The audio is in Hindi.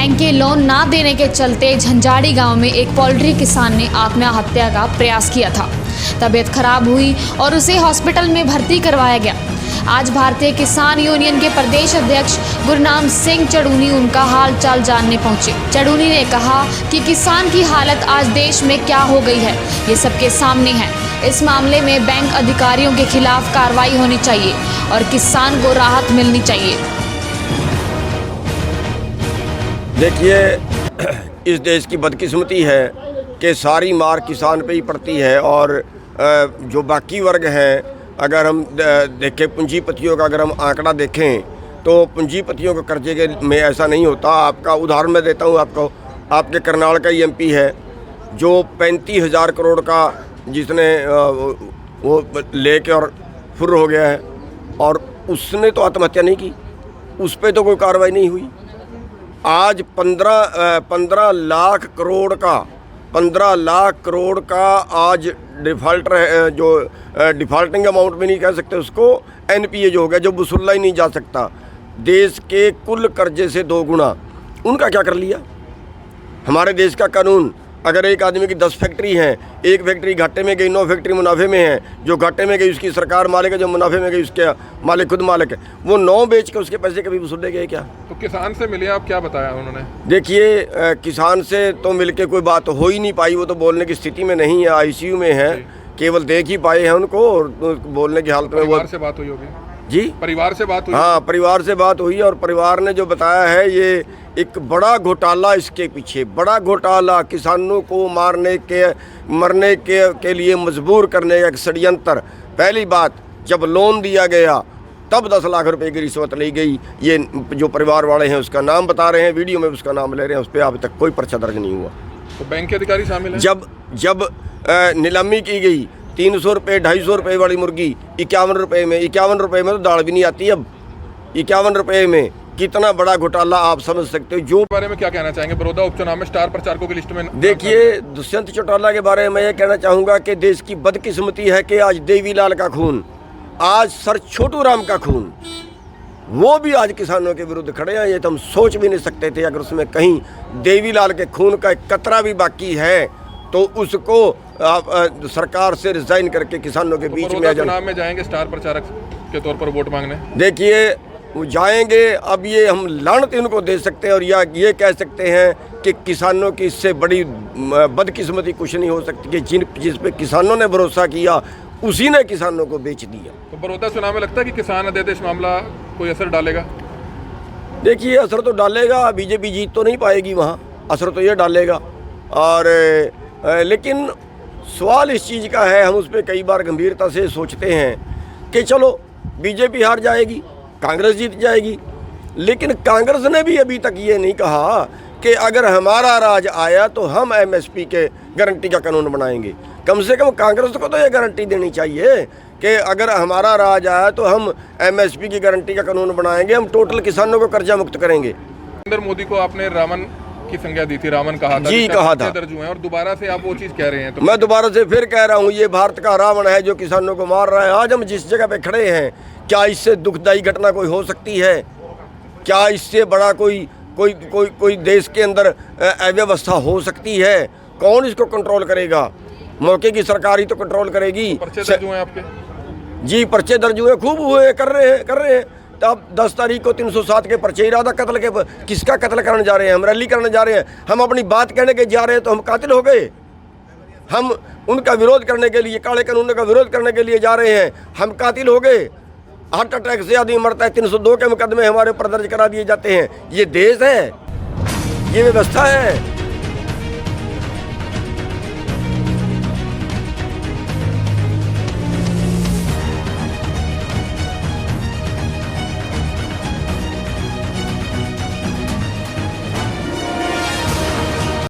बैंक के लोन ना देने के चलते झंझाड़ी गांव में एक पोल्ट्री किसान ने आत्महत्या का प्रयास किया था। तबीयत खराब हुई और उसे हॉस्पिटल में भर्ती करवाया गया। आज भारतीय किसान यूनियन के प्रदेश अध्यक्ष गुरनाम सिंह चड़ूनी उनका हाल चाल जानने पहुंचे। चड़ूनी ने कहा कि किसान की हालत आज देश में क्या हो गई है, ये सबके सामने है। इस मामले में बैंक अधिकारियों के खिलाफ कार्रवाई होनी चाहिए और किसान को राहत मिलनी चाहिए। देखिए, इस देश की बदकिस्मती है कि सारी मार किसान पे ही पड़ती है और जो बाकी वर्ग हैं, अगर हम देखें पूंजीपतियों का, अगर हम आंकड़ा देखें तो पूंजीपतियों को कर्जे के में ऐसा नहीं होता। आपका उदाहरण मैं देता हूँ आपको। आपके करनाल का ही एमपी है जो 35,000 करोड़ का जिसने वो लेके और फुर्र हो गया है, और उसने तो आत्महत्या नहीं की, उस पर तो कोई कार्रवाई नहीं हुई। आज 15 लाख करोड़ का आज डिफ़ॉल्ट जो डिफ़ॉल्टिंग अमाउंट भी नहीं कह सकते उसको, एनपीए जो हो गया, जो वसूला ही नहीं जा सकता। देश के कुल कर्जे से 2 गुना उनका क्या कर लिया। हमारे देश का कानून, अगर एक आदमी की 10 फैक्ट्री हैं, एक फैक्ट्री घाटे में गई, 9 फैक्ट्री मुनाफे में है, जो घाटे में गई उसकी सरकार मालिक है, जो मुनाफे में गई उसके मालिक खुद मालिक है, वो 9 बेच के उसके पैसे कभी वसूले गए क्या? तो किसान से मिले आप, क्या बताया उन्होंने? देखिए, किसान से तो मिलके कोई बात हो ही नहीं पाई। वो तो बोलने की स्थिति में नहीं है, आईसीयू में है, केवल देख ही पाए हैं उनको, और बोलने की हालत में। परिवार से बात हुई होगी जी? परिवार से बात हुई? हाँ, परिवार से बात हुई, और परिवार ने जो बताया है, ये एक बड़ा घोटाला, इसके पीछे बड़ा घोटाला, किसानों को मरने के लिए मजबूर करने का एक षड्यंत्र। पहली बात, जब लोन दिया गया तब 10 लाख रुपए की रिश्वत ली गई। ये जो परिवार वाले हैं उसका नाम बता रहे हैं, वीडियो में उसका नाम ले रहे हैं, उस पर अभी तक कोई पर्चा दर्ज नहीं हुआ। तो बैंक के अधिकारी शामिल हैं? जब नीलामी की गई 300 रुपये 250 रुपये वाली मुर्गी 51 रुपये में, 51 रुपये में तो दाल भी नहीं आती। अब 51 रुपये में कितना बड़ा घोटाला आप समझ सकते हो। जो बारे में क्या कहना चाहेंगे? बड़ौदा उपचुनाव में स्टार प्रचारकों की लिस्ट में देखिए, दुष्यंत चौटाला के बारे में मैं ये कहना चाहूँगा कि देश की बदकिस्मती है कि आज देवीलाल का खून, आज सर छोटू राम का खून, वो भी आज किसानों के विरुद्ध खड़े हैं। ये तो हम सोच भी नहीं सकते थे। अगर उसमें कहीं देवीलाल के खून का एक कतरा भी बाकी है तो उसको सरकार से रिजाइन करके किसानों के बीच में चुनाव में जाएंगे स्टार प्रचारक के तौर पर वोट मांगने। देखिए, वो जाएंगे। अब ये हम लानत इनको दे सकते हैं और या ये कह सकते हैं कि किसानों की इससे बड़ी बदकिस्मती कुछ नहीं हो सकती कि जिस पे किसानों ने भरोसा किया उसी ने किसानों को बेच दिया। तो बड़ौदा चुनाव में लगता है कि किसान अध्यादेश मामला कोई असर डालेगा? देखिए, असर तो डालेगा। बीजेपी जीत तो नहीं पाएगी वहाँ, असर तो ये डालेगा। और लेकिन सवाल इस चीज़ का है, हम उस पर कई बार गंभीरता से सोचते हैं कि चलो बीजेपी हार जाएगी, कांग्रेस जीत जाएगी, लेकिन कांग्रेस ने भी अभी तक ये नहीं कहा कि अगर हमारा राज आया तो हम एमएसपी के गारंटी का कानून बनाएंगे। कम से कम कांग्रेस को तो ये गारंटी देनी चाहिए कि अगर हमारा राज आया तो हम एमएसपी की गारंटी का कानून बनाएंगे, हम टोटल किसानों को कर्जा मुक्त करेंगे। नरेंद्र मोदी को आपने रावण की संज्ञा दी थी, रावण कहा था जी, कहा था। दर्ज हुए हैं और दोबारा से आप वो चीज़ कह रहे हैं, तो मैं दोबारा से फिर कह रहा हूँ, ये भारत का रावण है जो किसानों को मार रहा है। आज हम जिस जगह पे खड़े हैं, क्या इससे दुखदायी घटना कोई हो सकती है? क्या इससे बड़ा कोई देश के अंदर अव्यवस्था हो सकती है? कौन इसको कंट्रोल करेगा? मौके की सरकार ही तो कंट्रोल करेगी। पर्चे दर्ज हुए आपके? जी, पर्चे दर्ज हुए, खूब हुए, कर रहे हैं। तब 10 तारीख को 307 के पर्चे, इरादा कत्ल के, किसका कत्ल करने जा रहे हैं? हम रैली करने जा रहे हैं, हम अपनी बात कहने के जा रहे हैं तो हम कातिल हो गए। हम उनका विरोध करने के लिए, काले कानून का विरोध करने के लिए जा रहे हैं, हम कातिल हो गए। हार्ट अटैक से आदमी मरता है, 302 के मुकदमे हमारे ऊपर दर्ज करा दिए जाते हैं। ये देश है? ये व्यवस्था है?